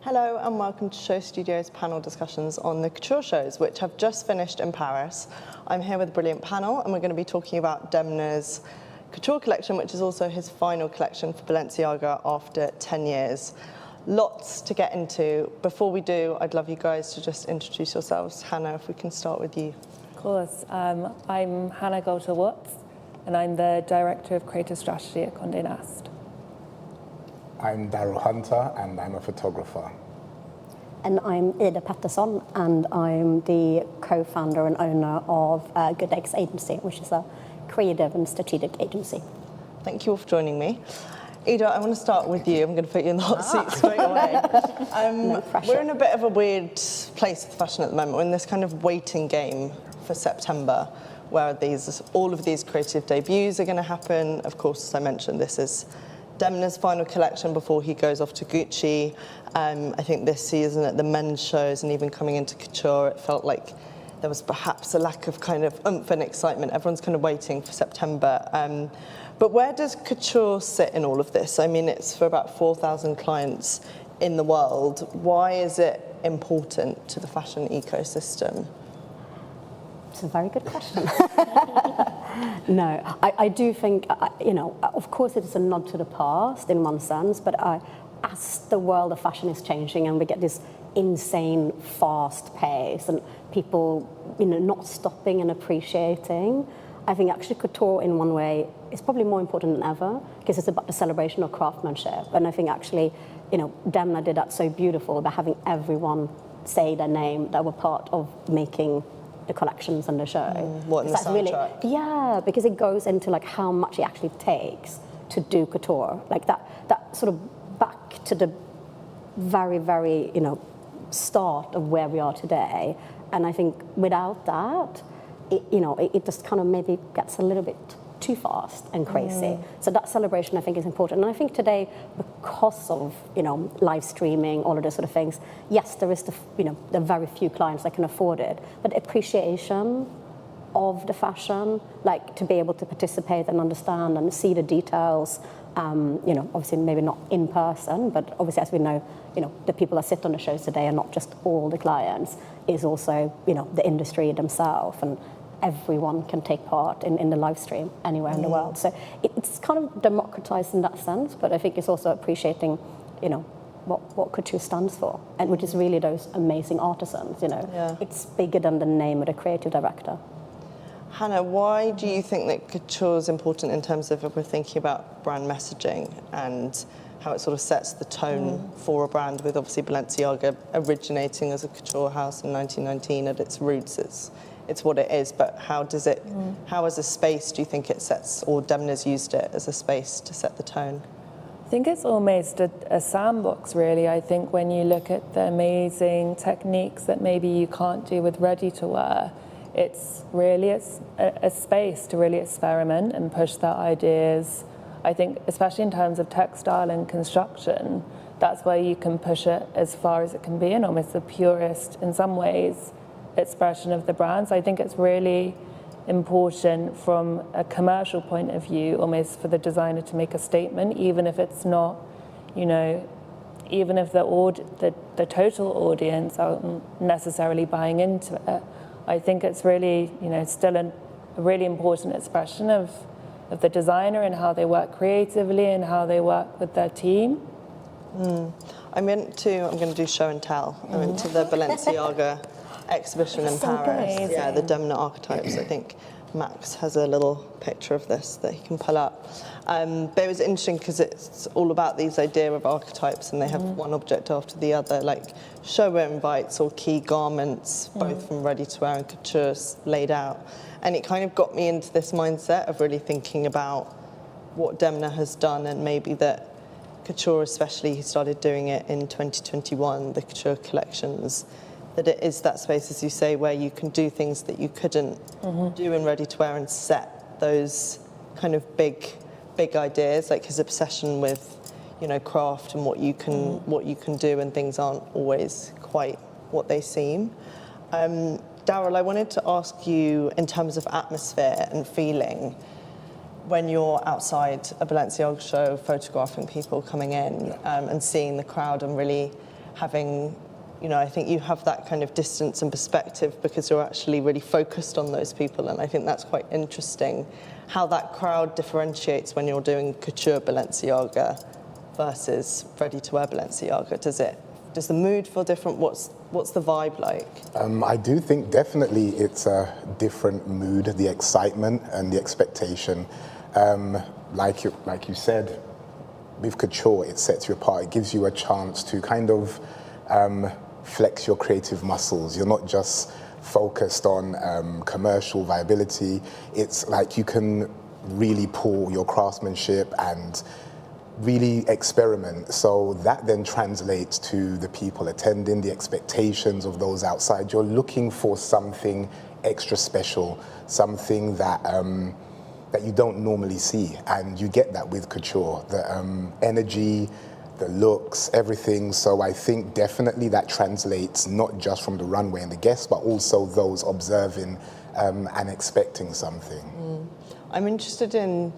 Hello and welcome to Show Studio's panel discussions on the couture shows, which have just finished in Paris. I'm here with a brilliant panel and we're going to be talking about Demna's couture collection, which is also his final collection for Balenciaga after 10 years. Lots to get into. Before we do, I'd love you guys to just introduce yourselves. Hannah, if we can start with you. Of course. I'm Hannah Golter-Watts and I'm the Director of Creative Strategy at Condé Nast. I'm Daryl Hunter and I'm a photographer. And I'm Ida Pettersson and I'm the co-founder and owner of Good Eggs Agency, which is a creative and strategic agency. Thank you all for joining me. Ida, I want to start with you. I'm going to put you in the hot seat straight away. No pressure. We're in a bit of a weird place with fashion at the moment. We're in this kind of waiting game for September, where all of these creative debuts are going to happen. Of course, as I mentioned, this is Demna's final collection before he goes off to Gucci. I think this season at the men's shows and even coming into couture, it felt like there was perhaps a lack of kind of oomph and excitement. Everyone's kind of waiting for September. But where does couture sit in all of this? I mean, it's for about 4,000 clients in the world. Why is it important to the fashion ecosystem? It's a very good question. No, I do think, of course it is a nod to the past in one sense, but as the world of fashion is changing and we get this insane fast pace and people, not stopping and appreciating, I think actually couture in one way is probably more important than ever because it's about the celebration of craftsmanship. And I think actually, Demna did that so beautiful by having everyone say their name that were part of making the collections and the show. What in the soundtrack? Yeah, because it goes into like how much it actually takes to do couture. Like that sort of back to the very, very, start of where we are today. And I think without that, it just kind of maybe gets a little bit too fast and crazy. So that celebration I think is important. And I think today, because of, live streaming, all of those sort of things, yes, there is the very few clients that can afford it, but appreciation of the fashion, like to be able to participate and understand and see the details, obviously maybe not in person, but obviously as we know, the people that sit on the shows today are not just all the clients, is also, the industry themselves, and everyone can take part in the live stream anywhere in the world. So it's kind of democratized in that sense, but I think it's also appreciating, what couture stands for, and which is really those amazing artisans, Yeah. It's bigger than the name of the creative director. Hannah, why do you think that couture is important in terms of if we're thinking about brand messaging and how it sort of sets the tone for a brand, with obviously Balenciaga originating as a couture house in 1919 at its roots? It's what it is, but how does it, how as a space do you think it sets, or Demna's used it as a space to set the tone? I think it's almost a sandbox, really. I think when you look at the amazing techniques that maybe you can't do with ready-to-wear, it's really a space to really experiment and push their ideas. I think, especially in terms of textile and construction, that's where you can push it as far as it can be, and almost the purest, in some ways, expression of the brands. I think it's really important from a commercial point of view, almost for the designer to make a statement, even if it's not, even if the total audience aren't necessarily buying into it. I think it's really, still a really important expression of the designer and how they work creatively and how they work with their team. I'm going to do show and tell. I went to the Balenciaga exhibition in Paris. Amazing. Yeah, the Demna archetypes. I think Max has a little picture of this that he can pull up. But it was interesting because it's all about these idea of archetypes, and they have one object after the other, like showwear invites or key garments, both from ready-to-wear and couture laid out. And it kind of got me into this mindset of really thinking about what Demna has done, and maybe that couture, especially, he started doing it in 2021, the couture collections, that it is that space, as you say, where you can do things that you couldn't do in ready-to-wear and set those kind of big ideas, like his obsession with, craft and what you can do, and things aren't always quite what they seem. Daryl, I wanted to ask you, in terms of atmosphere and feeling, when you're outside a Balenciaga show, photographing people coming in and seeing the crowd, and really having, I think you have that kind of distance and perspective because you're actually really focused on those people. And I think that's quite interesting, how that crowd differentiates when you're doing couture Balenciaga versus ready-to-wear Balenciaga. Does the mood feel different? What's the vibe like? I do think definitely it's a different mood, the excitement and the expectation. Like you said, with couture, it sets you apart. It gives you a chance to kind of flex your creative muscles. You're not just focused on commercial viability. It's like you can really pull your craftsmanship and really experiment. So that then translates to the people attending, the expectations of those outside. You're looking for something extra special, something that that you don't normally see, and you get that with couture. The energy, the looks, everything. So I think definitely that translates not just from the runway and the guests, but also those observing and expecting something. I'm interested in,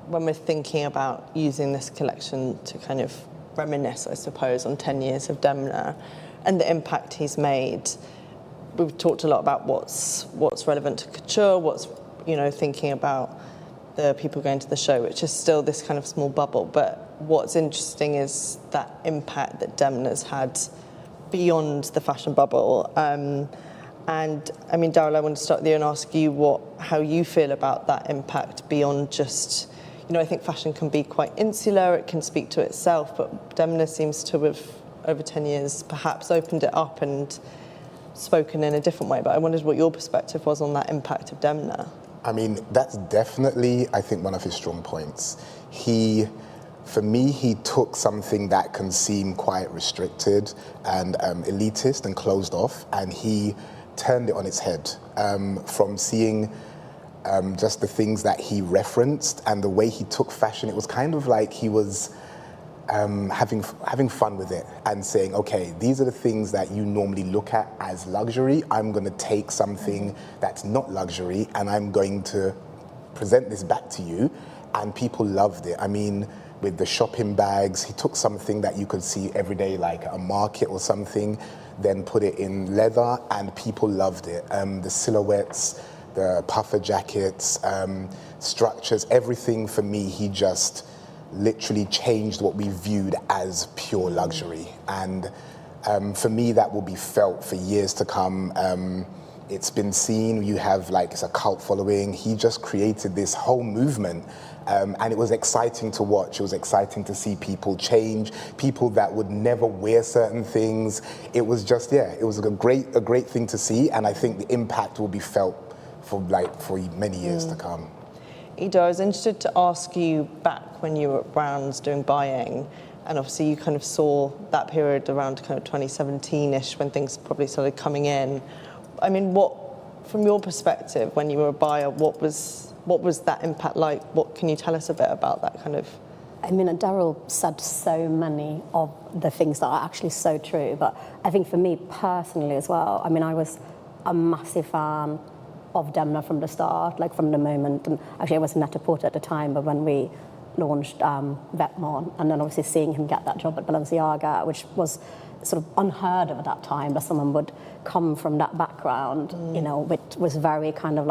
when we're thinking about using this collection to kind of reminisce, I suppose, on 10 years of Demna and the impact he's made. We've talked a lot about what's relevant to couture, what's, thinking about the people going to the show, which is still this kind of small bubble. But what's interesting is that impact that Demna's had beyond the fashion bubble. And I mean, Daryl, I want to start with you and ask you how you feel about that impact beyond just, I think fashion can be quite insular, it can speak to itself, but Demna seems to have, over 10 years, perhaps opened it up and spoken in a different way. But I wondered what your perspective was on that impact of Demna. I mean, that's definitely, I think, one of his strong points. For me, he took something that can seem quite restricted and elitist and closed off, and he turned it on its head. From seeing just the things that he referenced and the way he took fashion, it was kind of like he was having fun with it and saying, okay, these are the things that you normally look at as luxury. I'm going to take something that's not luxury and I'm going to present this back to you. And people loved it. I mean, with the shopping bags, he took something that you could see every day, like at a market or something, then put it in leather, and people loved it. The silhouettes, the puffer jackets, structures, everything for me, he just literally changed what we viewed as pure luxury. And for me, that will be felt for years to come. It's been seen, you have it's a cult following. He just created this whole movement. And it was exciting to watch. It was exciting to see people change, people that would never wear certain things. It was just, it was a great thing to see. And I think the impact will be felt for many years to come. Ida, I was interested to ask you, back when you were at Browns doing buying, and obviously you kind of saw that period around kind of 2017-ish when things probably started coming in. I mean, from your perspective, when you were a buyer, what was that impact like? What can you tell us a bit about that kind of? I mean, Daryl said so many of the things that are actually so true, but I think for me personally as well, I mean, I was a massive fan of Demna from the start, from the moment. And actually, I was Net-a-Porter at the time, but when we launched Vetements, and then obviously seeing him get that job at Balenciaga, which was sort of unheard of at that time, that someone would come from that background, which was very kind of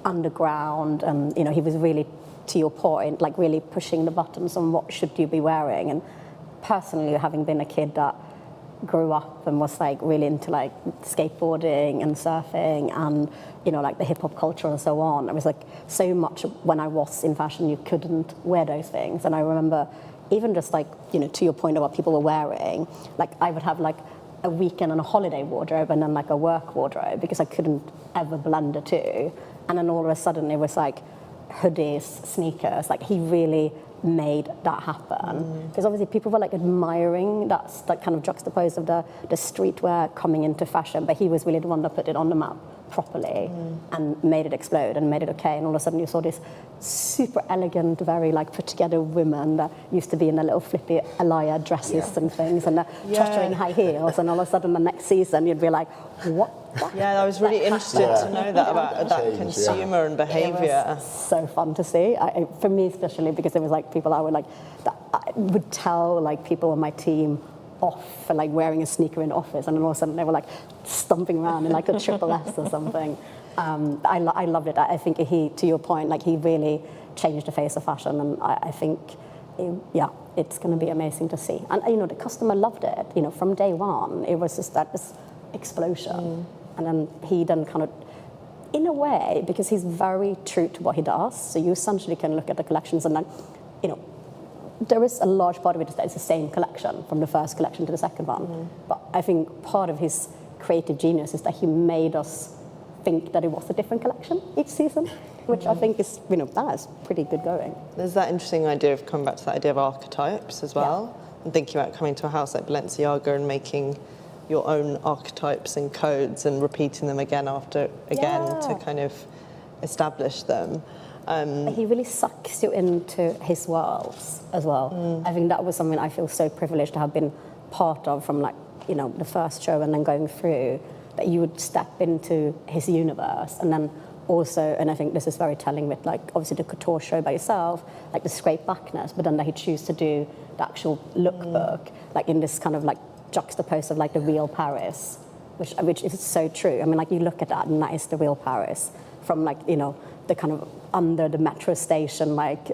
underground, and he was really, to your point, really pushing the buttons on what should you be wearing. And personally, having been a kid that grew up and was really into skateboarding and surfing and the hip hop culture and so on, it was so much when I was in fashion you couldn't wear those things. And I remember even just to your point of what people were wearing, I would have a weekend and a holiday wardrobe and then a work wardrobe because I couldn't ever blend the two. And then all of a sudden it was hoodies, sneakers. He really made that happen. Because obviously people were admiring that kind of juxtaposed of the streetwear coming into fashion, but he was really the one that put it on the map properly and made it explode and made it okay. And all of a sudden you saw this super elegant, very put together women that used to be in their little flippy Alaya dresses and things and tottering high heels, and all of a sudden the next season you'd be like, what? Yeah, I was really interested to know that about that consumer and behaviour. It was so fun to see, for me especially, because there was people that I would tell people on my team off and like wearing a sneaker in the office, and then all of a sudden they were like stomping around in like a triple S or something. I loved it. I think he, to your point, like he really changed the face of fashion, and I think, it's going to be amazing to see. And you know, the customer loved it. You know, from day one, it was just this explosion, and then he then kind of, in a way, because he's very true to what he does. So you essentially can look at the collections, and then, you know, there is a large part of it that it's the same collection from the first collection to the second one. But I think part of his creative genius is that he made us think that it was a different collection each season, which I think is, you know, that is pretty good going. There's that interesting idea of coming back to that idea of archetypes as well, and thinking about coming to a house like Balenciaga and making your own archetypes and codes and repeating them again after again to kind of establish them. He really sucks you into his worlds as well. I think that was something I feel so privileged to have been part of from, like, you know, the first show and then going through, that you would step into his universe. And then also, and I think this is very telling with, like, obviously the Couture show by yourself, like the scrape backness, but then that he choose to do the actual lookbook, like in this kind of like juxtapose of like the real Paris, which is so true. I mean, like you look at that and that is the real Paris, from like, you know, the kind of under the metro station, like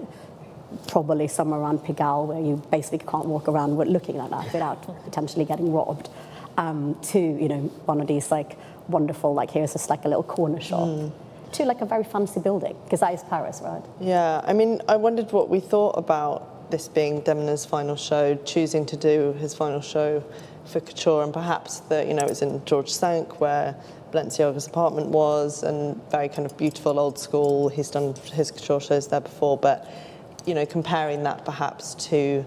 probably somewhere around Pigalle, where you basically can't walk around looking like that without potentially getting robbed, to, you know, one of these like wonderful, like here's just like a little corner shop, to like a very fancy building, because that is Paris, right? Yeah, I mean, I wondered what we thought about this being Demna's final show, choosing to do his final show for Couture, and perhaps that, you know, it's in George V, where Balenciaga's apartment was, and very kind of beautiful, old school. He's done his Couture shows there before, but, you know, comparing that perhaps to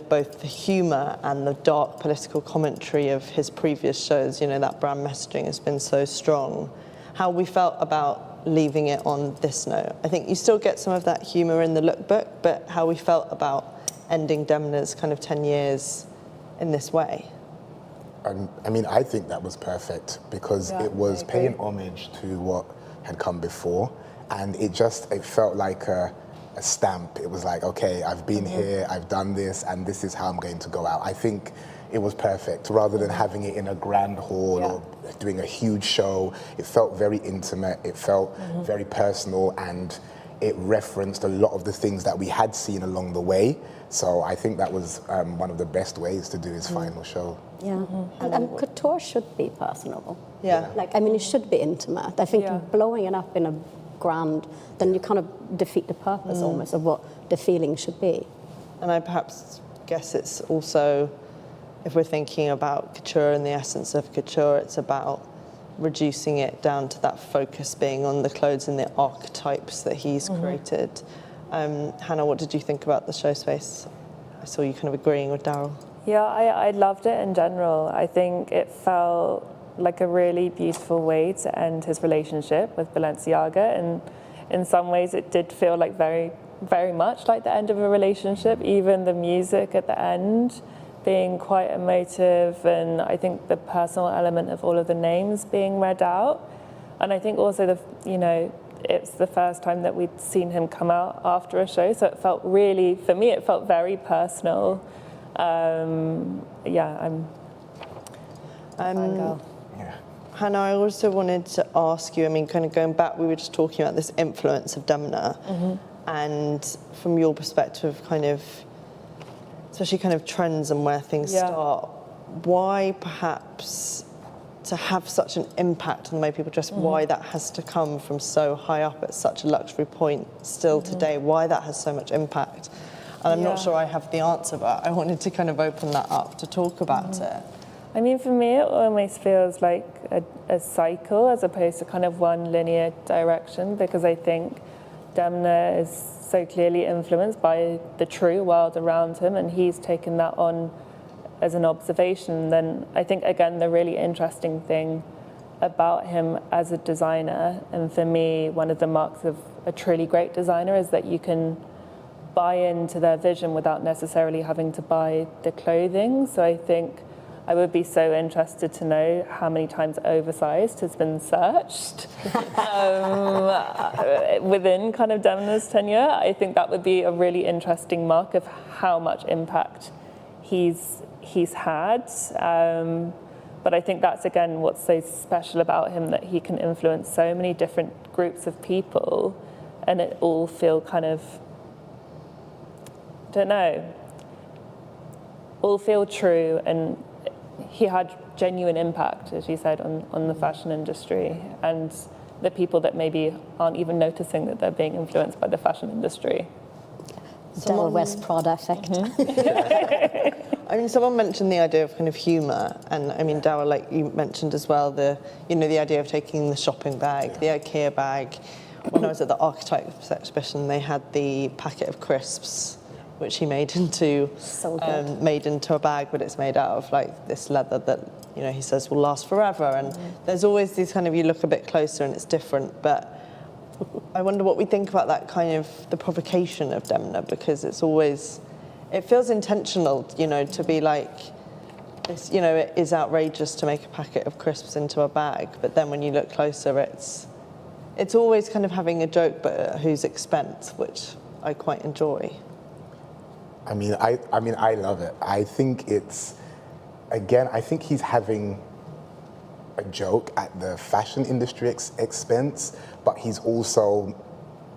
both the humour and the dark political commentary of his previous shows, you know, that brand messaging has been so strong. How we felt about leaving it on this note. I think you still get some of that humour in the lookbook, but how we felt about ending Demna's kind of 10 years in this way. I mean, I think that was perfect, because it was paying homage to what had come before, and it felt like a stamp. It was like, okay, I've been here, I've done this, and this is how I'm going to go out. I think it was perfect, rather than having it in a grand hall or doing a huge show. It felt very intimate, it felt very personal, and it referenced a lot of the things that we had seen along the way. So I think that was one of the best ways to do his final show. Yeah, and Couture should be personal. Yeah. Like, I mean, it should be intimate. I think blowing it up in a grand, then you kind of defeat the purpose almost of what the feeling should be. And I perhaps guess it's also, if we're thinking about Couture and the essence of Couture, it's about reducing it down to that focus being on the clothes and the archetypes that he's created. Hannah, what did you think about the show space? I saw you kind of agreeing with Daryl. Yeah, I loved it in general. I think it felt like a really beautiful way to end his relationship with Balenciaga, and in some ways it did feel like very, very much like the end of a relationship, even the music at the end being quite emotive, and I think the personal element of all of the names being read out. And I think also it's the first time that we'd seen him come out after a show, so it felt really, for me, it felt very personal. I'm fangirl. Hannah, I also wanted to ask you, I mean, kind of going back, we were just talking about this influence of Demna, and from your perspective, kind of, especially kind of trends and where things start, why perhaps to have such an impact on the way people dress, why that has to come from so high up at such a luxury point still today, why that has so much impact? And I'm not sure I have the answer, but I wanted to kind of open that up to talk about it. I mean, for me, it almost feels like a cycle as opposed to kind of one linear direction, because I think Demna is so clearly influenced by the true world around him, and he's taken that on as an observation. Then I think, again, the really interesting thing about him as a designer, and for me, one of the marks of a truly great designer, is that you can buy into their vision without necessarily having to buy the clothing. So I think I would be so interested to know how many times oversized has been searched within kind of Demna's tenure. I think that would be a really interesting mark of how much impact he's had. But I think that's, again, what's so special about him, that he can influence so many different groups of people and it all feel kind of, I don't know, all feel true. And he had genuine impact, as you said, on the fashion industry and the people that maybe aren't even noticing that they're being influenced by the fashion industry. Del West Prada effect. I mean, someone mentioned the idea of kind of humour, and I mean, Dawa, like you mentioned as well, the idea of taking the shopping bag, the IKEA bag. When I was at the Archetypes exhibition, they had the packet of crisps, which he made into a bag, but it's made out of like this leather that he says will last forever. And there's always these kind of, you look a bit closer and it's different, but I wonder what we think about that kind of the provocation of Demna, because it feels intentional, to be like, it's, it is outrageous to make a packet of crisps into a bag, but then when you look closer, it's always kind of having a joke, but at whose expense, which I quite enjoy. I mean, I love it. I think I think he's having a joke at the fashion industry expense, but he's also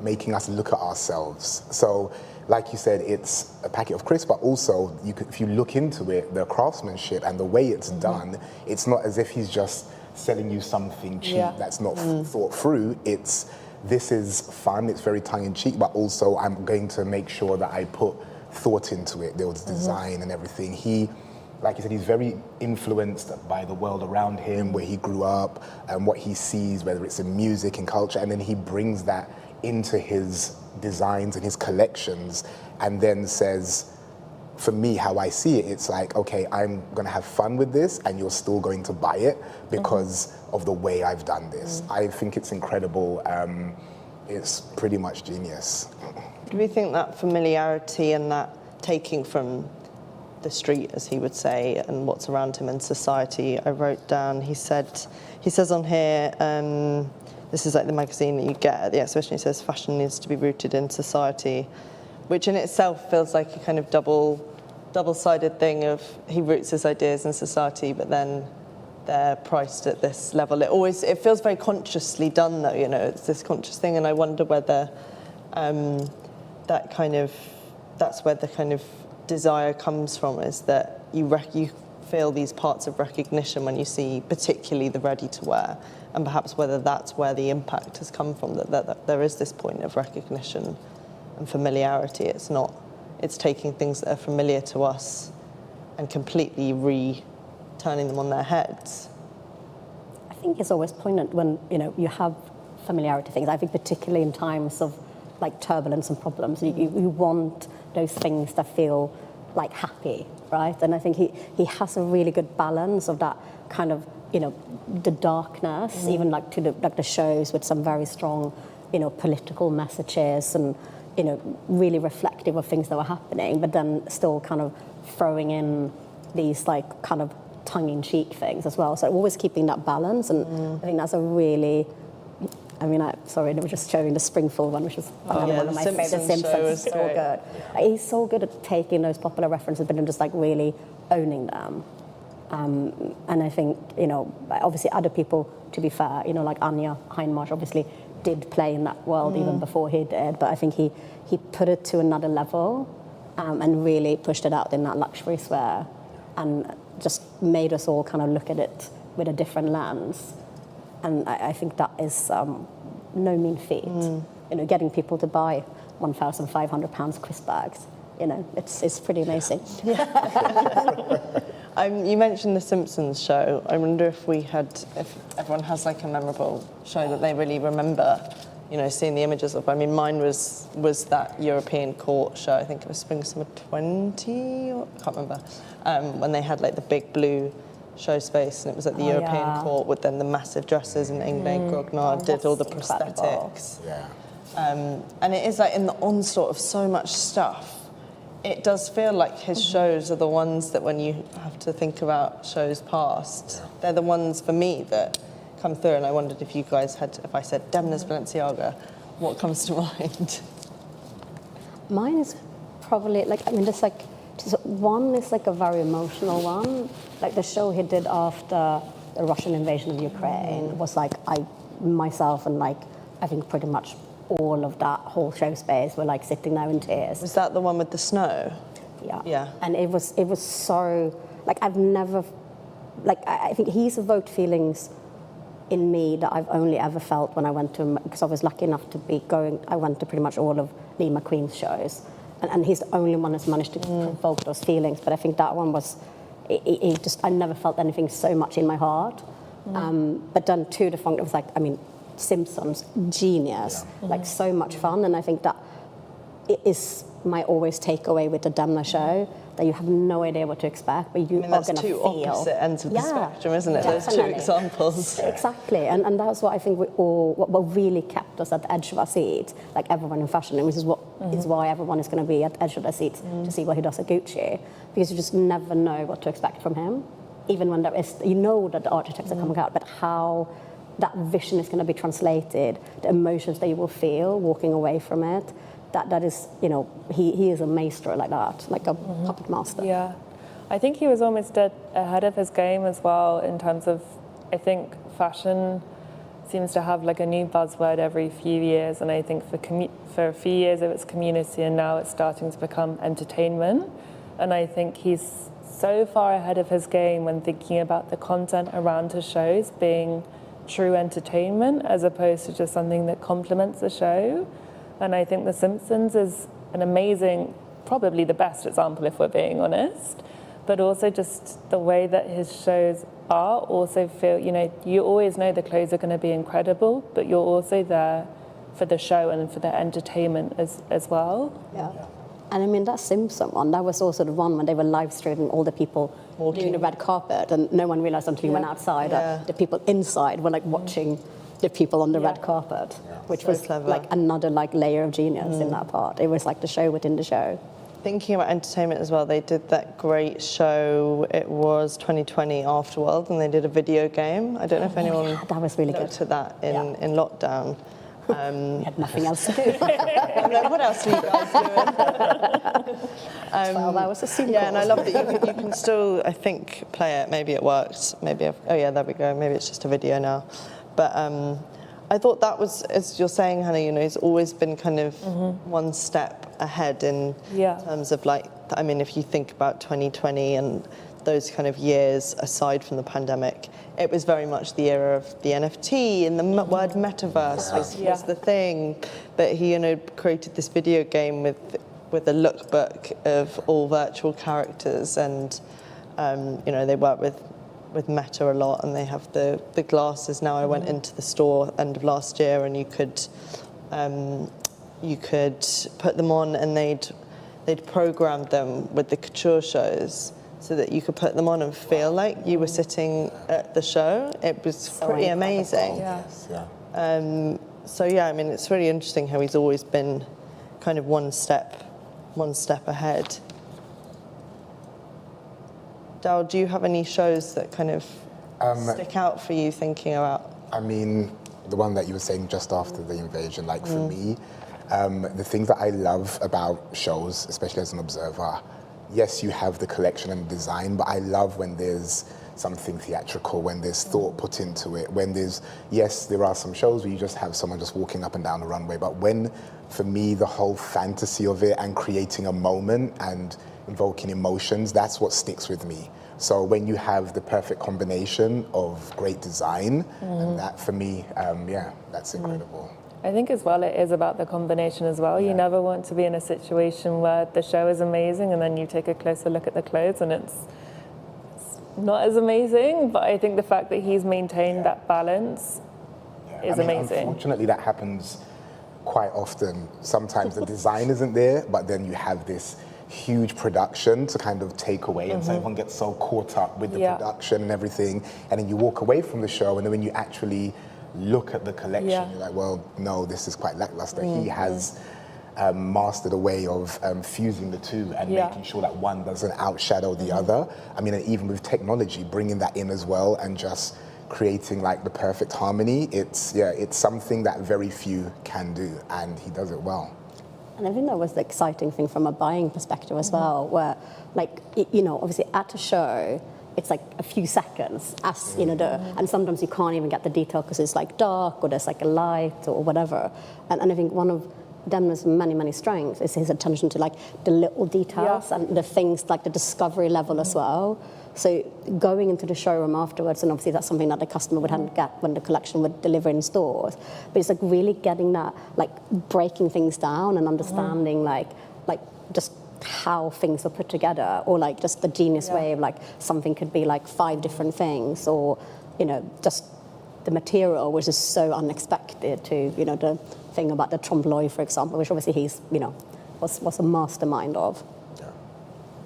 making us look at ourselves. So, like you said, it's a packet of crisps, but also if you look into it, the craftsmanship and the way it's done, it's not as if he's just selling you something cheap that's not thought through. This is fun, it's very tongue-in-cheek, but also I'm going to make sure that I put thought into it. There was design and everything. He, like you said, he's very influenced by the world around him, where he grew up, and what he sees, whether it's in music and culture, and then he brings that into his designs and his collections, and then says, for me, how I see it, it's like, okay, I'm gonna have fun with this, and you're still going to buy it because of the way I've done this. I think it's incredible. It's pretty much genius. Do we think that familiarity and that taking from the street, as he would say, and what's around him in society, I wrote down, he says on here, this is like the magazine that you get at the exhibition, he says fashion needs to be rooted in society, which in itself feels like a kind of double-sided thing of he roots his ideas in society, but then they're priced at this level. It feels very consciously done though, it's this conscious thing, and I wonder whether that's where the kind of desire comes from, is that you feel these parts of recognition when you see particularly the ready-to-wear, and perhaps whether that's where the impact has come from, that there is this point of recognition and familiarity. It's taking things that are familiar to us and completely turning them on their heads. I think it's always poignant when you have familiarity things. I think particularly in times of like turbulence and problems, you want those things that feel like happy, right? And I think he has a really good balance of that kind of the darkness, even like to the shows with some very strong political messages and really reflective of things that were happening, but then still kind of throwing in these like kind of tongue-in-cheek things as well. So always keeping that balance, and I think that's a really, I was just showing the Springfield one, which is one of my favourite. Simpsons is so good. Like, he's so good at taking those popular references, but then just like really owning them. And I think, obviously other people, to be fair, like Anya Hindmarch obviously did play in that world even before he did, but I think he put it to another level and really pushed it out in that luxury sphere and just made us all kind of look at it with a different lens. And I think that is no mean feat. Getting people to buy £1,500 crisp bags, it's pretty amazing. You mentioned the Simpsons show. I wonder if everyone has like a memorable show that they really remember, seeing the images of. Mine was that European court show. I think it was Spring Summer 20, I can't remember, when they had like the big blue show space, and it was at the European court with then the massive dresses, and Ingrid Grognard did all the prosthetics. And it is like in the onslaught of so much stuff, it does feel like his shows are the ones that when you have to think about shows past, they're the ones for me that come through. And I wondered if you guys if I said Demna's Balenciaga, what comes to mind? Mine is probably there's like So one is like a very emotional one. Like the show he did after the Russian invasion of Ukraine was like myself and like I think pretty much all of that whole show space were like sitting there in tears. Was that the one with the snow? Yeah. Yeah. And it was so like I've never like I think he's evoked feelings in me that I've only ever felt when I went to, because I was lucky enough to be going, I went to pretty much all of Lee McQueen's shows, and he's the only one that's managed to provoke those feelings, but I think that one was, it just, I never felt anything so much in my heart. But then to the point, it was like, I mean, Simpsons, genius, like so much fun, and I think that it is my always takeaway with the Demna show, that you have no idea what to expect, but you are going to feel. That's two opposite ends of the spectrum, isn't it? Those two examples. Exactly, and that's what I think what really kept us at the edge of our seats, like everyone in fashion, and which is what is why everyone is going to be at the edge of their seats to see what he does at Gucci, because you just never know what to expect from him, even when there is, you know that the architects are coming out, but how that vision is going to be translated, the emotions that you will feel walking away from it. That is, you know, he is a maestro like that, like a puppet master. Yeah, I think he was almost ahead of his game as well in terms of, I think fashion seems to have like a new buzzword every few years, and I think for a few years it was community, and now it's starting to become entertainment. And I think he's so far ahead of his game when thinking about the content around his shows being true entertainment as opposed to just something that complements the show. And I think The Simpsons is an amazing, probably the best example if we're being honest, but also just the way that his shows are also feel, you know, you always know the clothes are going to be incredible, but you're also there for the show and for the entertainment as well. Yeah. And I mean, that Simpson one, that was also the one when they were live streaming all the people doing the red carpet, and no one realized until you went outside that the people inside were like watching the people on the red carpet, which so was clever. Like another like layer of genius in that part. It was like the show within the show. Thinking about entertainment as well, they did that great show, it was 2020 Afterworld, and they did a video game. I don't know if anyone that was really looked at that in lockdown. Had nothing else to do. I'm like, what else are you guys doing? 12 hours of sequels. Yeah, and I love that you can still, I think, play it. Maybe it works. Maybe, oh yeah, there we go. Maybe it's just a video now. But I thought that was, as you're saying, Hannah, you know, he's always been kind of one step ahead in terms of like, I mean, if you think about 2020 and those kind of years aside from the pandemic, it was very much the era of the NFT and the word metaverse was the thing. But he, you know, created this video game with a lookbook of all virtual characters, and you know, they work with Meta a lot, and they have the glasses now. I went into the store end of last year, and you could put them on, and they'd programmed them with the Couture shows so that you could put them on and feel like you were sitting at the show. It was pretty amazing. So yeah, I mean, it's really interesting how he's always been kind of one step ahead. Dal, do you have any shows that kind of stick out for you thinking about? I mean, the one that you were saying just after the invasion, like for me, the things that I love about shows, especially as an observer, yes, you have the collection and design, but I love when there's something theatrical, when there's thought put into it, when there's, yes, there are some shows where you just have someone just walking up and down the runway, but when, for me, the whole fantasy of it and creating a moment and invoking emotions, that's what sticks with me. So when you have the perfect combination of great design, and that for me, that's incredible. I think as well it is about the combination as well. You never want to be in a situation where the show is amazing and then you take a closer look at the clothes and it's not as amazing, but I think the fact that he's maintained that balance is amazing. Unfortunately, that happens quite often. Sometimes the design isn't there, but then you have this huge production to kind of take away, and so everyone gets so caught up with the production and everything, and then you walk away from the show, and then when you actually look at the collection, you're like, well, no, this is quite lackluster. He has mastered a way of fusing the two and making sure that one doesn't outshadow the other. I mean, and even with technology, bringing that in as well and just creating like the perfect harmony, it's something that very few can do, and he does it well. And I think that was the exciting thing from a buying perspective as well, where, like, you know, obviously at a show, it's like a few seconds, as you know, and sometimes you can't even get the detail because it's like dark or there's like a light or whatever. And I think one of Demna's many strengths is his attention to like the little details and the things like the discovery level as well. So going into the showroom afterwards, and obviously that's something that the customer would have to get when the collection would deliver in stores. But it's like really getting that, like breaking things down and understanding like just how things are put together, or like just the genius way of like something could be like 5 different things, or you know just the material which is so unexpected, to you know the thing about the trompe l'oeil, for example, which obviously he's you know was a mastermind of.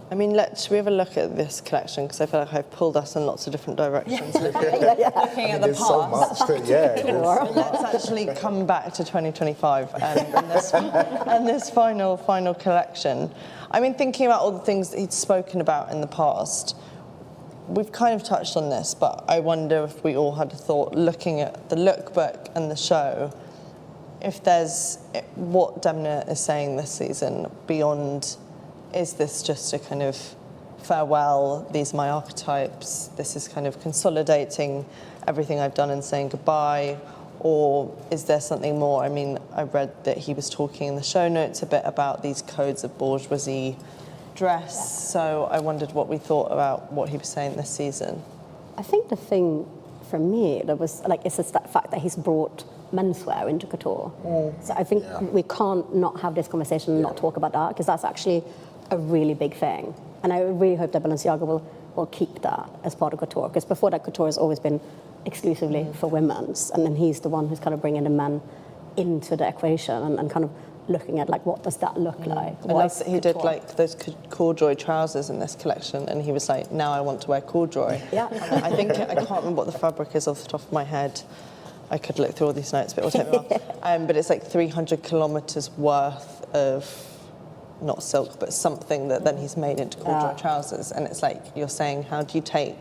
I mean, should we have a look at this collection? Because I feel like I've pulled us in lots of different directions. Looking at the There's past. so much to, So let's actually come back to 2025 and this final collection. I mean, thinking about all the things that he'd spoken about in the past, we've kind of touched on this, but I wonder if we all had a thought, looking at the lookbook and the show, if there's what Demna is saying this season beyond, is this just a kind of farewell, these are my archetypes, this is kind of consolidating everything I've done and saying goodbye, or is there something more? I mean, I read that he was talking in the show notes a bit about these codes of bourgeoisie dress, so I wondered what we thought about what he was saying this season. I think the thing for me that was like, it's just that fact that he's brought menswear into couture. So I think we can't not have this conversation and not talk about that, because that's actually a really big thing. And I really hope that Balenciaga will keep that as part of couture, because before that, couture has always been exclusively for women's, and then he's the one who's kind of bringing the men into the equation and kind of looking at like, what does that look like? I like that he did like those corduroy trousers in this collection, and he was like, now I want to wear corduroy. Yeah. I think, I can't remember what the fabric is off the top of my head. I could look through all these notes, but it will take me a while. But it's like 300 kilometres worth of, not silk, but something that then he's made into corduroy trousers. And it's like, you're saying, how do you take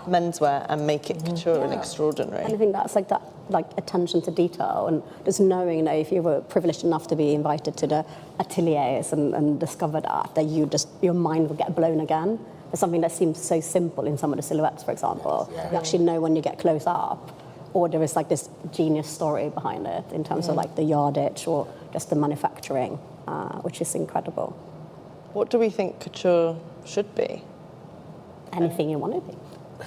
menswear and make it couture and extraordinary? And I think that's like that, like attention to detail, and just knowing that if you were privileged enough to be invited to the ateliers and discover that you just, your mind will get blown again. It's something that seems so simple in some of the silhouettes, for example. You actually know when you get close up, or there is like this genius story behind it in terms of like the yardage or just the manufacturing, which is incredible. What do we think couture should be? Anything you want to be.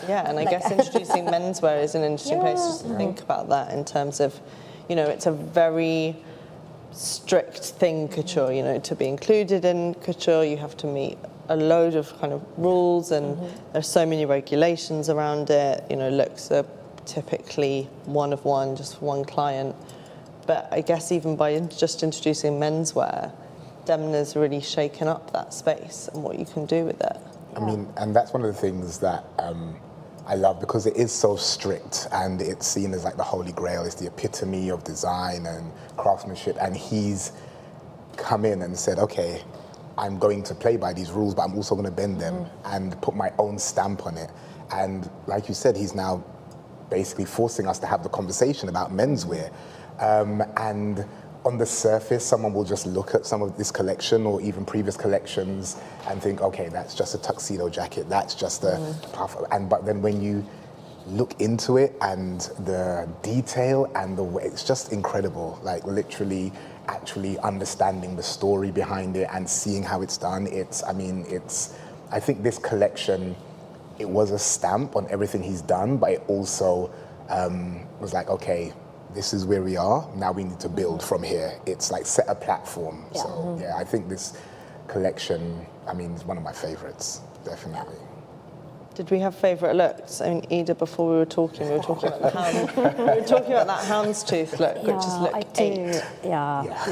Yeah, and I guess introducing menswear is an interesting place to think about that in terms of, you know, it's a very strict thing, couture, you know, to be included in couture, you have to meet a load of kind of rules, and there's so many regulations around it, you know, looks are typically one of one, just for one client. But I guess even by just introducing menswear, Demna's really shaken up that space and what you can do with it. I mean, and that's one of the things that I love, because it is so strict and it's seen as like the holy grail, it's the epitome of design and craftsmanship, and he's come in and said, okay, I'm going to play by these rules, but I'm also going to bend them and put my own stamp on it. And like you said, he's now basically forcing us to have the conversation about menswear. And on the surface, someone will just look at some of this collection or even previous collections and think, okay, that's just a tuxedo jacket, that's just a puff. But then when you look into it and the detail and the way, it's just incredible. Like literally actually understanding the story behind it and seeing how it's done. I think this collection, it was a stamp on everything he's done, but it also was like, okay, this is where we are, now we need to build from here. It's like set a platform. Yeah. So yeah, I think this collection, I mean, it's one of my favorites, definitely. Did we have favourite looks? I mean, Ida, before we were talking about that houndstooth look, which is look 8.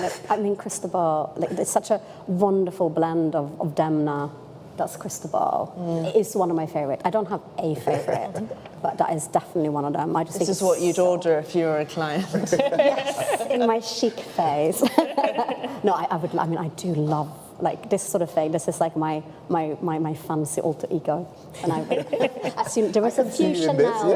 Look, I mean, Cristobal, like, it's such a wonderful blend of Demna. That's Cristobal. It is one of my favourites. I don't have a favourite, but that is definitely one of them. This is what you'd order if you were a client. Yes, in my chic phase. No, I do love like this sort of thing. This is like my fancy alter ego. And I assume there was a few Chanel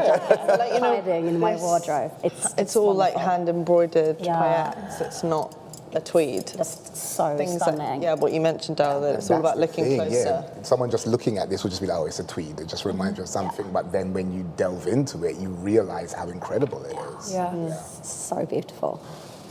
hiding in my wardrobe. It's all like hand embroidered paillettes. It's not a tweed. Just so Things stunning. that, what you mentioned, Darryl, that it's all That's about the looking thing, closer. Yeah. Someone just looking at this will just be like, oh, it's a tweed. It just reminds you of something. But then when you delve into it, you realize how incredible it is. Yeah. So beautiful.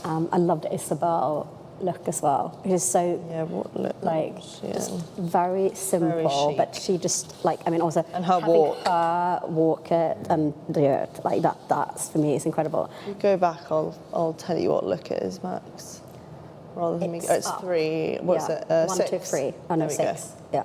I loved Isabel look as well. It is so What look like she just in? very simple, chic. but she just like, I mean, also And her having walk. her walk it and do it like that. That's for me, it's incredible. You go back, I'll tell you what look it is, Max. Rather than it's up. 3. What's Yeah. it? 1, 6? 2, 3. Oh no, There we go. 6. Yeah.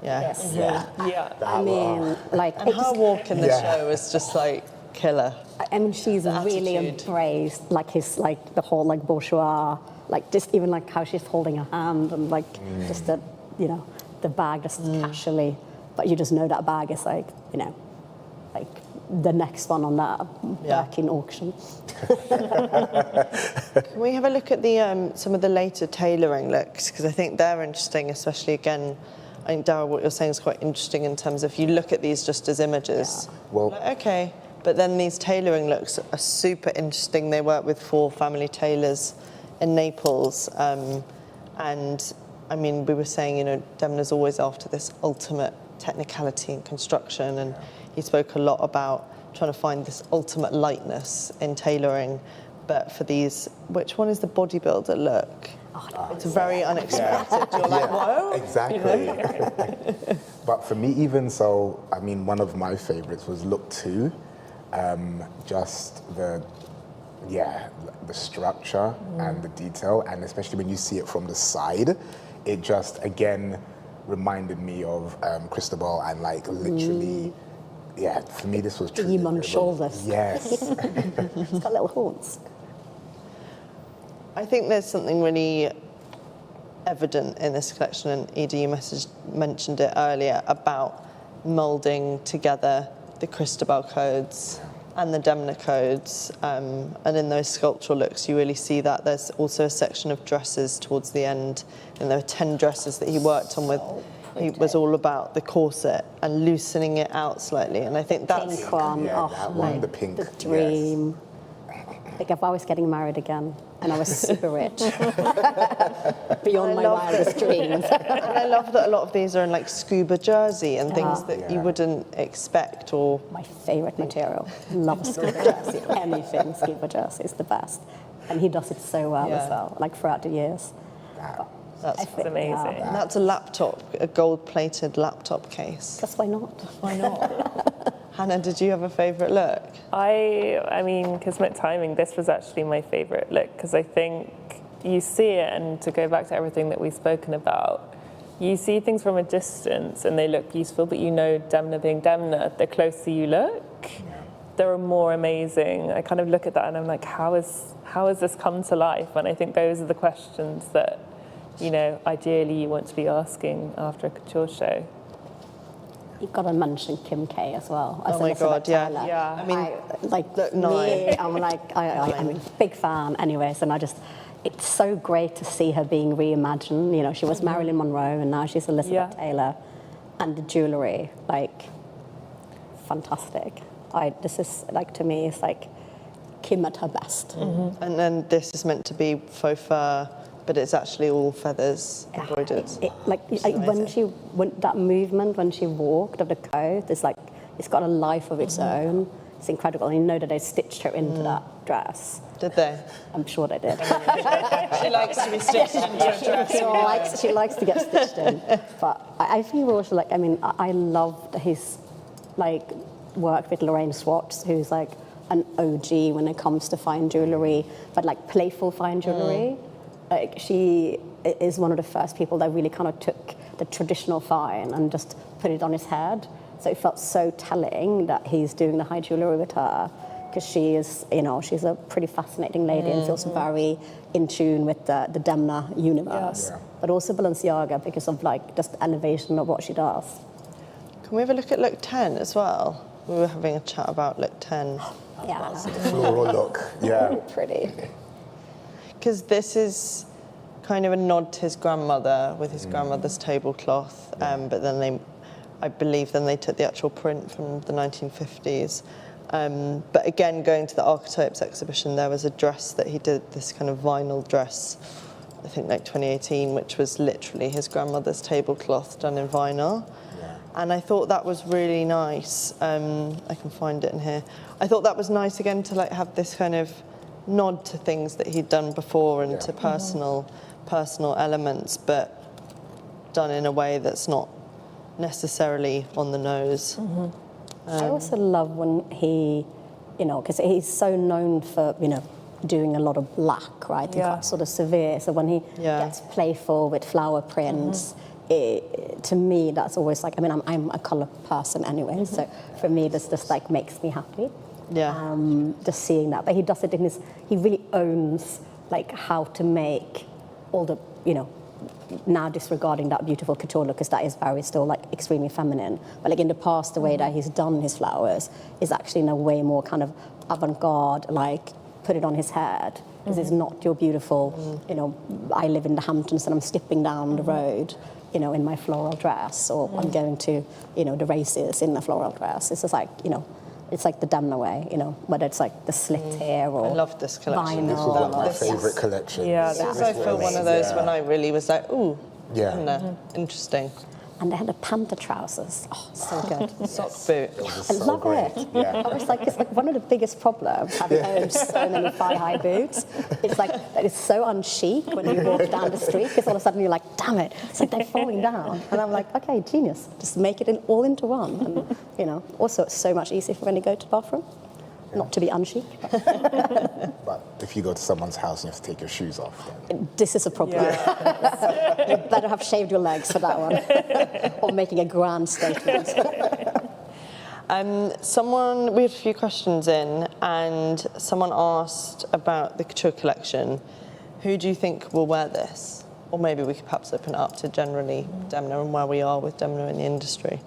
Yes. Yeah. I mean, like And it her just, walk in the Yeah. show is just like killer. I mean, she's The really attitude. embraced like his like the whole like bourgeois, like just even like how she's holding her hand and like just the the bag just casually, but you just know that bag is like like the next one on that Birkin auction. Can we have a look at the some of the later tailoring looks? Because I think they're interesting, especially again, I think, Darryl, what you're saying is quite interesting in terms of you look at these just as images. Well- Like, okay, but then these tailoring looks are super interesting. They work with 4 family tailors in Naples. And I mean, we were saying, Demna's always after this ultimate technicality in construction. And he spoke a lot about trying to find this ultimate lightness in tailoring. But for these, which one is the bodybuilder look? It's very unexpected. You're like, whoa. Exactly. But for me, even so, I mean, one of my favorites was look 2. Just the structure and the detail, and especially when you see it from the side, it just again reminded me of Cristobal and like literally, for me this was truly Beam on incredible. shoulders. Yes. It's got little horns. I think there's something really evident in this collection, and Edie, you mentioned it earlier, about moulding together the Cristobal codes and the Demna codes, and in those sculptural looks you really see that. There's also a section of dresses towards the end, and there were 10 dresses that he worked on with. He was all about the corset and loosening it out slightly, and I think that's Pink one, that one, the pink, the dream. Like if I was getting married again and I was super rich, beyond my wildest dreams. And I love that a lot of these are in like scuba jersey and things that you wouldn't expect, or My favourite material. Love a scuba jersey. Anything scuba jersey is the best. And he does it so well as well, like throughout the years. that's amazing. And that's a laptop, a gold-plated laptop case. Because why not? Why not? Hannah, did you have a favourite look? I mean, Kismet Timing, this was actually my favourite look, because I think you see it, and to go back to everything that we've spoken about, you see things from a distance and they look beautiful, but Demna being Demna, the closer you look, they're more amazing. I kind of look at that and I'm like, how has this come to life? And I think those are the questions that, ideally you want to be asking after a couture show. You've got to mention Kim K as well. Oh my God, yeah. Yeah. I mean, like Nine. me, I'm like, I'm a big fan anyways, and it's so great to see her being reimagined. She was Marilyn Monroe and now she's Elizabeth Taylor. And the jewellery, like, fantastic. This is, like, to me, it's like Kim at her best. And then this is meant to be faux fur, but it's actually all feathers embroidered. That movement when she walked of the coat, it's got a life of its own. It's incredible. And you know that they stitched her into that dress. Did they? I'm sure they did. She likes to be stitched into a dress. She likes to get stitched in. But I think also, like, I mean, I loved his, like, work with Lorraine Swartz, who's, like, an OG when it comes to fine jewellery, but, like, playful fine jewellery. Like, she is one of the first people that really kind of took the traditional fine and just put it on his head. So it felt so telling that he's doing the high jewellery with her, because she is, she's a pretty fascinating lady and feels very in tune with the Demna universe. Yeah. But also Balenciaga, because of, like, just elevation of what she does. Can we have a look at look 10 as well? We were having a chat about look 10. Yeah. Floral look, yeah. Pretty. Because this is kind of a nod to his grandmother with his grandmother's tablecloth, but then I believe they took the actual print from the 1950s. But again, going to the archetypes exhibition, there was a dress that he did, this kind of vinyl dress, I think like 2018, which was literally his grandmother's tablecloth done in vinyl. Yeah. And I thought that was really nice. I can find it in here. I thought that was nice again to like have this kind of nod to things that he'd done before and to personal elements, but done in a way that's not necessarily on the nose. I also love when he, because he's so known for, doing a lot of black, right? And quite sort of severe. So when he gets playful with flower prints, to me, that's always like, I'm a colour person anyway, so for me, this just like makes me happy. Yeah. Just seeing that. But he does it he really owns like how to make all the, now disregarding that beautiful couture look, because that is very still like extremely feminine. But like in the past, the way that he's done his flowers is actually in a way more kind of avant-garde, like put it on his head. Because it's not your beautiful, I live in the Hamptons and I'm skipping down the road, in my floral dress, or I'm going to, the races in a floral dress. It's just like, it's like the Demna way, whether it's like the slit hair or I love this collection. vinyl. This was one of my favourite collections. Yeah, This was, I feel, one of those when I really was like, ooh, Demna, interesting. And they had the panther trousers. Oh, so good. Sock boot. I love it. Yeah. I was like, it's like one of the biggest problems having owned so many thigh-high boots. It's like that it's so unchic when you walk down the street, because all of a sudden you're like, damn it, it's like they're falling down. And I'm like, okay, genius. Just make it all into one. And also it's so much easier for when you go to the bathroom. Not to be unchic. But if you go to someone's house and you have to take your shoes off, then This is a problem. You better have shaved your legs for that one. Or making a grand statement. We had a few questions in, and someone asked about the couture collection. Who do you think will wear this? Or maybe we could perhaps open it up to generally Demna and where we are with Demna in the industry.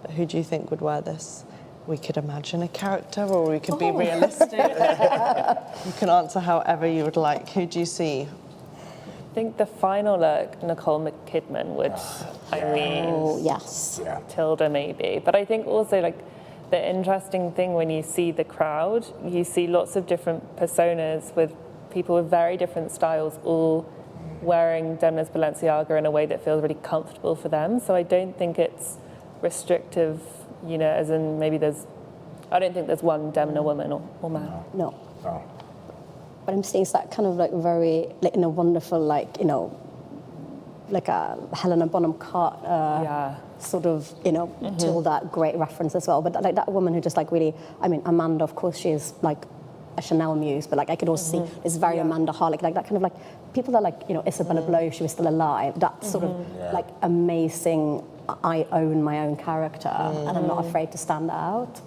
But who do you think would wear this? We could imagine a character, or we could be realistic. You can answer however you would like. Who do you see? I think the final look, Nicole McKidman would, Oh, yes. yeah. Tilda maybe. But I think also like the interesting thing when you see the crowd, you see lots of different personas with people with very different styles all wearing Demna's Balenciaga in a way that feels really comfortable for them. So I don't think it's restrictive, as in maybe I don't think there's one Demna woman or man. No. Oh. But I'm saying it's that kind of like very, like in a wonderful, like, like a Helena Bonham Carter sort of, to that great reference as well. But like that woman who just like really, Amanda, of course, she is like a Chanel muse, but like I could also see this very Amanda Harlick, like that kind of like, people that like, Isabella Blow, if she was still alive, that sort of like amazing, I own my own character and I'm not afraid to stand out.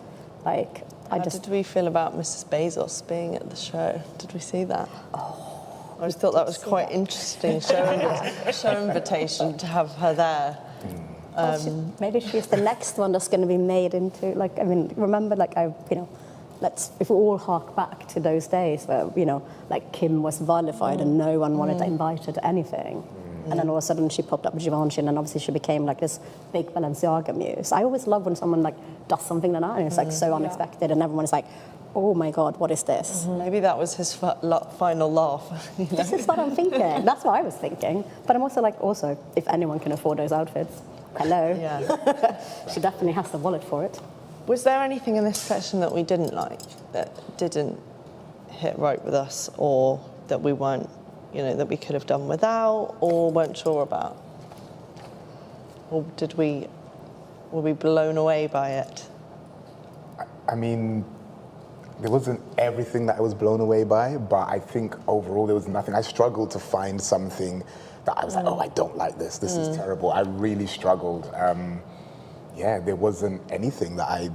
Like, How did we feel about Mrs. Bezos being at the show? Did we see that? Oh, I just thought that was quite interesting. Show invitation to have her there. Maybe she's the next one that's going to be made into, like, remember, like, if we all hark back to those days where, like Kim was vilified and no one wanted to invite her to anything. And then all of a sudden she popped up with Givenchy, and then obviously she became like this big Balenciaga muse. I always love when someone like does something like that and it's like so unexpected and everyone is like, oh my God, what is this? Maybe that was his final laugh. This is what I'm thinking. That's what I was thinking. But I'm also like, if anyone can afford those outfits, hello. Yeah. She definitely has the wallet for it. Was there anything in this collection that we didn't like, that didn't hit right with us, or that we weren't, that we could have done without, or weren't sure about? Or were we blown away by it? There wasn't everything that I was blown away by, but I think overall there was nothing. I struggled to find something that I was like, oh, I don't like this. This is terrible. I really struggled. There wasn't anything that I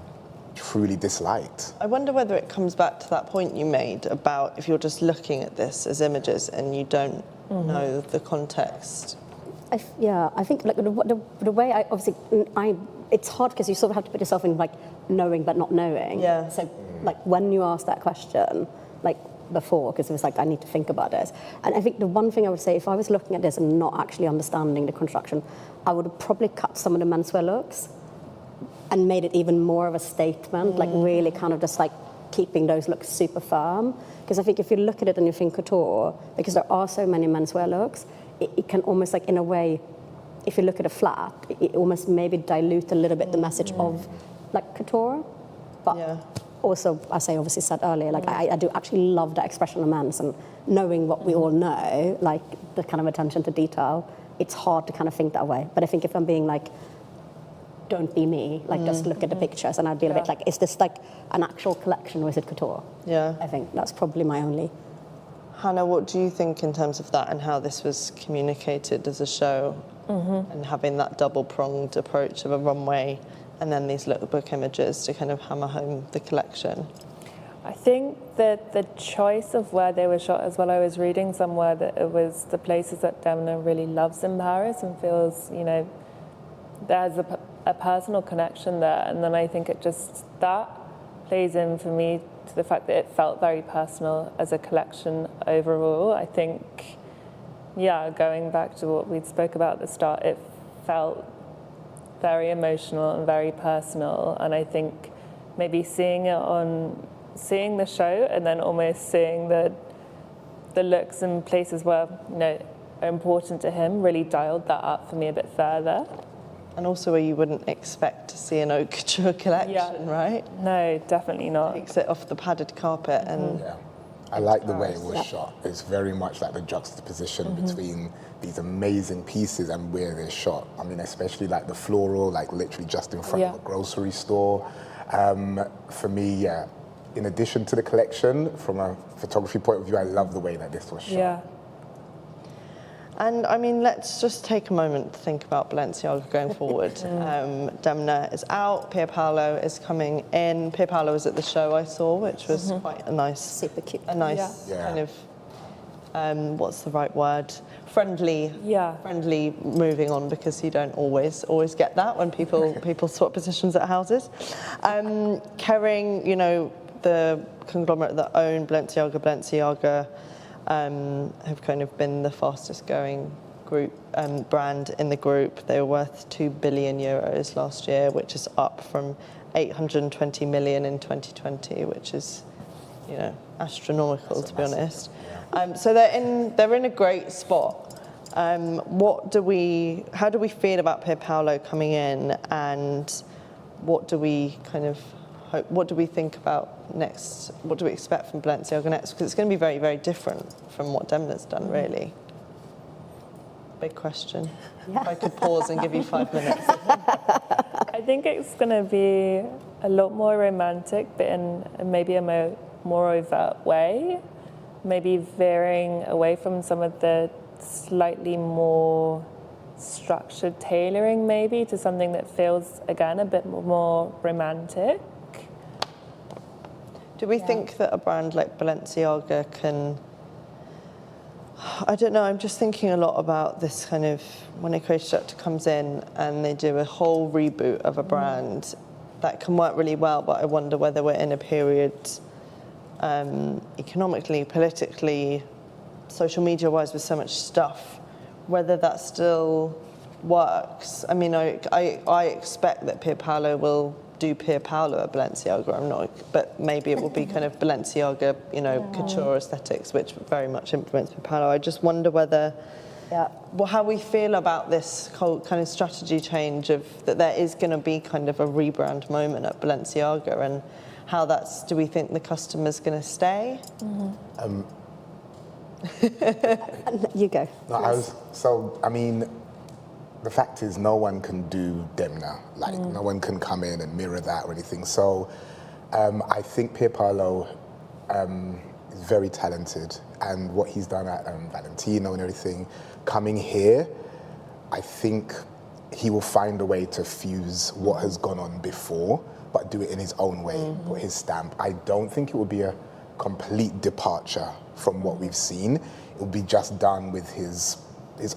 truly disliked. I wonder whether it comes back to that point you made about if you're just looking at this as images and you don't know the context. I think like the way it's hard because you sort of have to put yourself in like knowing but not knowing. Yeah. So like when you asked that question, like before, because it was like I need to think about this. And I think the one thing I would say, if I was looking at this and not actually understanding the construction, I would have probably cut some of the menswear looks. and made it even more of a statement, like really kind of just like keeping those looks super firm. Because I think if you look at it and you think couture, because there are so many menswear looks, it can almost like in a way, if you look at it flat, it almost maybe dilute a little bit the message of like couture. But also, as I obviously said earlier, like I do actually love that expression of men's, and knowing what we all know, like the kind of attention to detail, it's hard to kind of think that way. But I think if I'm being like, don't be me, like just look at the pictures, and I'd be a bit like, is this like an actual collection or is it couture? Yeah. I think that's probably my only. Hannah, what do you think in terms of that and how this was communicated as a show and having that double-pronged approach of a runway and then these lookbook images to kind of hammer home the collection? I think that the choice of where they were shot as well, I was reading somewhere that it was the places that Demna really loves in Paris and feels, you know, there's a personal connection there. And then I think it just, that plays in for me to the fact that it felt very personal as a collection overall. I think, going back to what we spoke about at the start, it felt very emotional and very personal. And I think maybe seeing the show and then almost seeing the looks and places where, you know, are important to him really dialed that up for me a bit further. And also where you wouldn't expect to see an haute couture collection, right? No, definitely not. Takes it off the padded carpet and... Yeah. I like the way it was shot. It's very much like the juxtaposition between these amazing pieces and where they're shot. I mean, especially like the floral, like literally just in front of a grocery store. For me, in addition to the collection, from a photography point of view, I love the way that this was shot. Yeah. And I mean, let's just take a moment to think about Balenciaga going forward. Demna is out, Pier Paolo is coming in. Pier Paolo was at the show I saw, which was quite a nice, Super cute. a nice kind of, what's the right word? Friendly moving on, because you don't always get that when people swap positions at houses. Kering, you know, the conglomerate that own Balenciaga, have kind of been the fastest going group brand in the group. They were worth 2 billion euros last year, which is up from 820 million in 2020, which is, you know, astronomical to be honest. So they're in a great spot. How do we feel about Pier Paolo coming in, and what do we think about next? What do we expect from Balenciaga next? Because it's going to be very, very different from what Demna's done, really. Big question. If I could pause and give you 5 minutes. I think it's going to be a lot more romantic, but in maybe a more overt way. Maybe veering away from some of the slightly more structured tailoring, maybe, to something that feels, again, a bit more romantic. Do we think that a brand like Balenciaga can... I don't know, I'm just thinking a lot about this kind of, when a creative director comes in and they do a whole reboot of a brand, that can work really well, but I wonder whether we're in a period economically, politically, social media-wise, with so much stuff, whether that still works. I mean, I expect that Pier Paolo will do Pier Paolo at Balenciaga. I'm not, but maybe it will be kind of Balenciaga, you know, couture aesthetics, which very much influence Pier Paolo. I just wonder whether, well, how we feel about this whole kind of strategy change of that there is going to be kind of a rebrand moment at Balenciaga, and how that's, do we think the customer's going to stay? You go. No, I mean, the fact is no one can do Demna. Like, no one can come in and mirror that or anything. So I think Pier Paolo is very talented, and what he's done at Valentino and everything, coming here, I think he will find a way to fuse what has gone on before, but do it in his own way, put his stamp. I don't think it will be a complete departure from what we've seen. It will be just done with his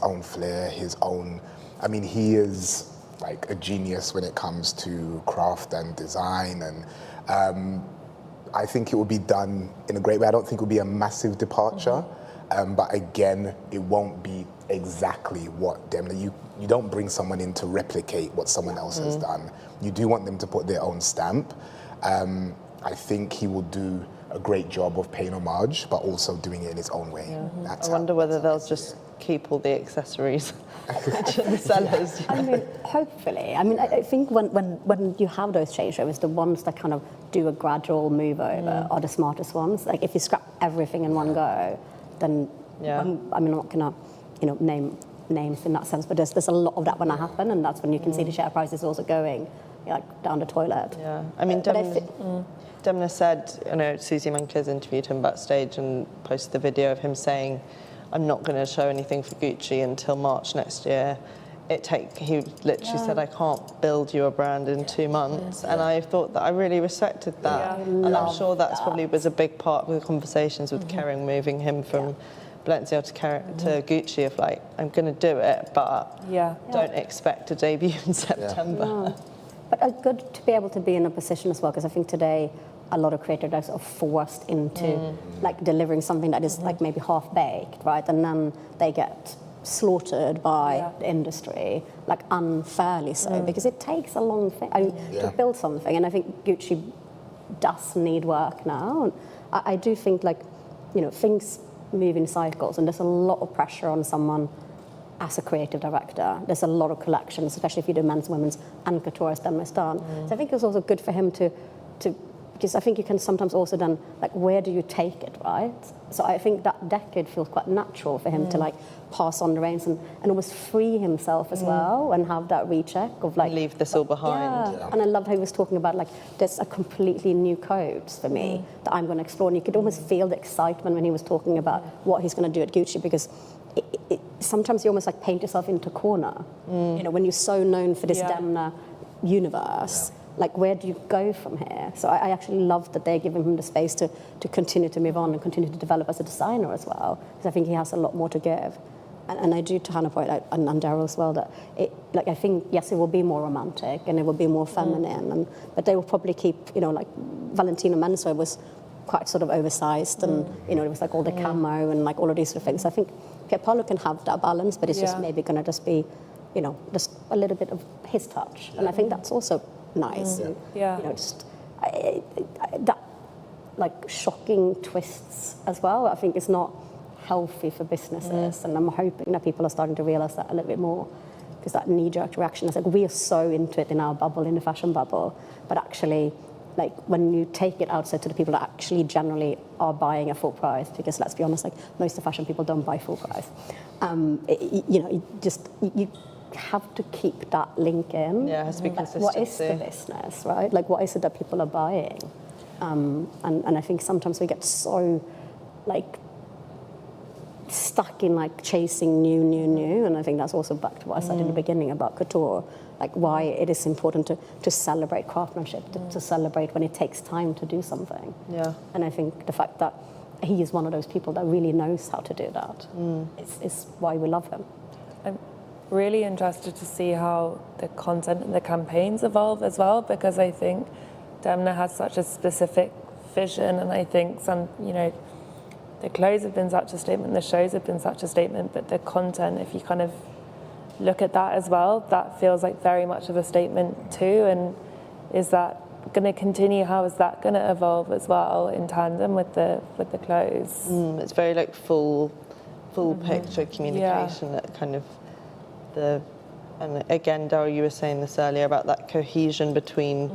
own flair, his own... I mean, he is like a genius when it comes to craft and design, and I think it will be done in a great way. I don't think it will be a massive departure. But again, it won't be exactly what Demna. You don't bring someone in to replicate what someone else has done. You do want them to put their own stamp. I think he will do a great job of paying homage, but also doing it in his own way. I wonder whether they'll just keep all the accessories to the sellers. I mean, hopefully. I mean, I think when you have those changeovers, the ones that kind of do a gradual move over are the smartest ones. Like if you scrap everything in one go, then I'm not gonna, name names in that sense, but there's a lot of that when that happen, and that's when you can see the share prices also going down the toilet. Yeah, I mean, Demna said, Susie Mankers interviewed him backstage and posted the video of him saying, I'm not going to show anything for Gucci until March next year. He literally said, I can't build you a brand in 2 months. And I thought that I really respected that. And I'm sure that's probably was a big part of the conversations with Kering, moving him from Balenciaga to Gucci of like, I'm going to do it, but don't expect a debut in September. No. But good to be able to be in a position as well, because I think today a lot of creators are sort of forced into like delivering something that is like maybe half baked, right? And then they get slaughtered by the industry, like unfairly so, because it takes a long thing to build something. And I think Gucci does need work now. And I do think things move in cycles, and there's a lot of pressure on someone as a creative director. There's a lot of collections, especially if you do men's, women's, and couture as Demna's done. So I think it's also good for him to because I think you can sometimes also then, like, where do you take it, right? So I think that decade feels quite natural for him to, like, pass on the reins and almost free himself as well, and have that recheck of, like... Leave this all behind. Yeah. And I loved how he was talking about, like, there's a completely new codes for me that I'm going to explore. And you could almost feel the excitement when he was talking about what he's going to do at Gucci, because sometimes you almost, like, paint yourself into a corner. When you're so known for this Demna universe... Like, where do you go from here? So I actually love that they're giving him the space to continue to move on and continue to develop as a designer as well, because I think he has a lot more to give. And I do, to Hannah point out, and Daryl as well, that I think, yes, it will be more romantic and it will be more feminine, but they will probably keep, like Valentino menswear was quite sort of oversized, and, it was like all the camo and like all of these sort of things. So I think Pierpaolo can have that balance, but it's just maybe going to just be, just a little bit of his touch. And I think that's also nice. Just that like shocking twists as well, I think is not healthy for businesses, and I'm hoping that people are starting to realize that a little bit more, because that knee-jerk reaction is like, we are so into it in our bubble, in the fashion bubble, but actually, like, when you take it outside to the people that actually generally are buying at full price, because let's be honest, like, most of the fashion people don't buy full price, you have to keep that link in. Yeah, it has to be consistency. What is the business, right? Like, what is it that people are buying? And I think sometimes we get so, like, stuck in, like, chasing new, and I think that's also back to what I said in the beginning about couture, like, why it is important to celebrate craftsmanship, to celebrate when it takes time to do something. Yeah. And I think the fact that he is one of those people that really knows how to do that is why we love him. Really interested to see how the content and the campaigns evolve as well, because I think Demna has such a specific vision, and I think the clothes have been such a statement, the shows have been such a statement, but the content, if you kind of look at that as well, that feels like very much of a statement too. And is that going to continue? How is that going to evolve as well in tandem with the clothes? It's very like full picture communication, that kind of and again, Daryl, you were saying this earlier about that cohesion between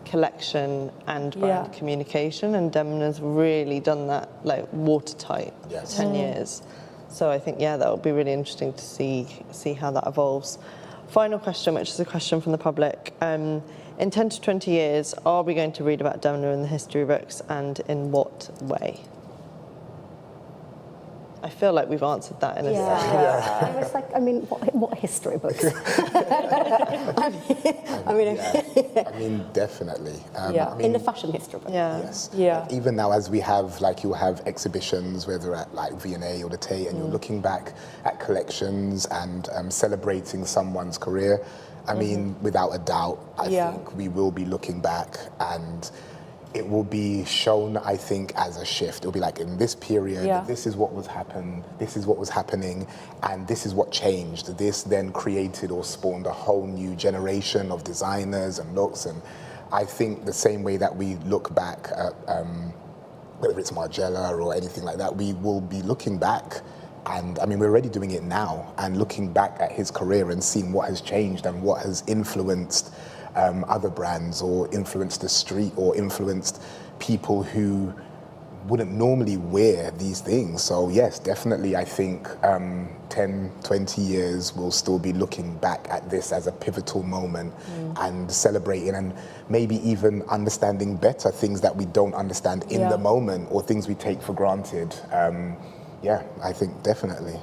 collection and brand communication, and Demna's really done that, like, watertight for 10 years. So I think, that will be really interesting to see how that evolves. Final question, which is a question from the public. In 10 to 20 years, are we going to read about Demna in the history books, and in what way? I feel like we've answered that in a sense. I was like, I mean, what history books? I mean, definitely. In the fashion history book. Yes. Even now, as we have, like, you'll have exhibitions, whether at like V&A or the Tate, and you're looking back at collections and celebrating someone's career. I mean, without a doubt, I think we will be looking back, and it will be shown, I think, as a shift. It'll be like, in this period, Yeah. this is what was happening, and this is what changed. This then created or spawned a whole new generation of designers and looks. And I think the same way that we look back at whether it's Margiela or anything like that, we will be looking back, and I mean, we're already doing it now, and looking back at his career and seeing what has changed and what has influenced other brands, or influenced the street, or influenced people who wouldn't normally wear these things. So yes, definitely, I think 10, 20 years we'll still be looking back at this as a pivotal moment and celebrating, and maybe even understanding better things that we don't understand in the moment, or things we take for granted. Yeah, I think definitely.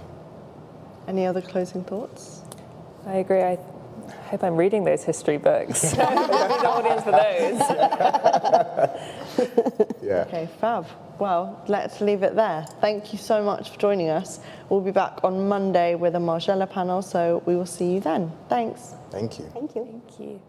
Any other closing thoughts? I agree. I hope I'm reading those history books. There's an audience for those. Yeah. Okay, fab. Well, let's leave it there. Thank you so much for joining us. We'll be back on Monday with a Margiela panel, so we will see you then. Thanks. Thank you. Thank you. Thank you.